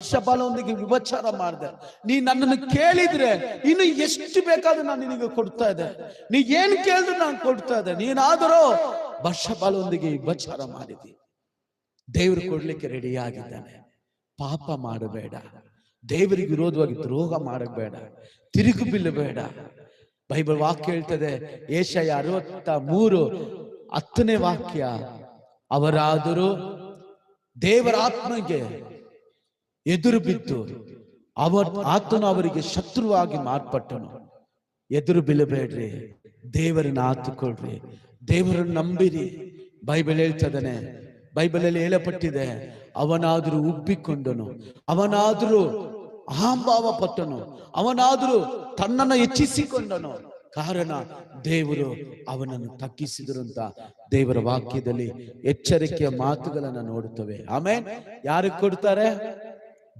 ಬತ್ಷೆಬಾಳೊಂದಿಗೆ ವಿಭಚಾರ ಮಾಡಿದೆ. ನೀ ನನ್ನನ್ನು ಕೇಳಿದ್ರೆ ಇನ್ನು ಎಷ್ಟು ಬೇಕಾದ್ರೂ ನಾನು ನಿನಗೆ ಕೊಡ್ತಾ ಇದ್ದೆ. ನೀ ಏನ್ ಕೇಳಿದ್ರು ನಾನು ಕೊಡ್ತಾ ಇದ್ದೆ. ನೀನಾದರೂ ಬತ್ಷೆಬಾಳೊಂದಿಗೆ ವಿಭಚಾರ ಮಾಡಿದಿ. ದೇವರು ಕೊಡ್ಲಿಕ್ಕೆ ರೆಡಿ ಆಗಿದ್ದಾನೆ. ಪಾಪ ಮಾಡಬೇಡ, ದೇವರಿಗೆ ವಿರೋಧವಾಗಿ ದ್ರೋಹ ಮಾಡಬೇಡ, ತಿರುಗು ಬೀಳಬೇಡ. ಬೈಬಲ್ ವಾಕ್ಯ ಹೇಳ್ತದೆ, ಯೆಶಾಯ 63:10 ವಾಕ್ಯ, ಅವರಾದರೂ ದೇವರ ಆತ್ಮಗೆ ಎದುರು ಬಿದ್ದು ಆತನು ಅವರಿಗೆ ಶತ್ರುವಾಗಿ ಮಾರ್ಪಟ್ಟನು. ಎದುರು ಬೀಳಬೇಡ್ರಿ, ದೇವರನ್ನ ಆತುಕೊಳ್ರಿ, ದೇವರನ್ನು ನಂಬಿರಿ. ಬೈಬಲ್ ಹೇಳ್ತದನೆ, ಬೈಬಲಲ್ಲಿ ಹೇಳಪಟ್ಟಿದೆ, ಅವನಾದರೂ ಉಬ್ಬಿಕೊಂಡನು, ಅವನಾದರೂ ಅಹಂಭಾವ ಪಟ್ಟನು, ಅವನಾದರೂ ತನ್ನನ್ನು ಹೆಚ್ಚಿಸಿಕೊಂಡನು. ಕಾರಣ ದೇವರು ಅವನನ್ನು ತಗ್ಗಿಸಿದರು ಅಂತ ದೇವರ ವಾಕ್ಯದಲ್ಲಿ ಎಚ್ಚರಿಕೆಯ ಮಾತುಗಳನ್ನ ನೋಡುತ್ತವೆ. ಆಮೇಲೆ ಯಾರಿಗೆ ಕೊಡ್ತಾರೆ?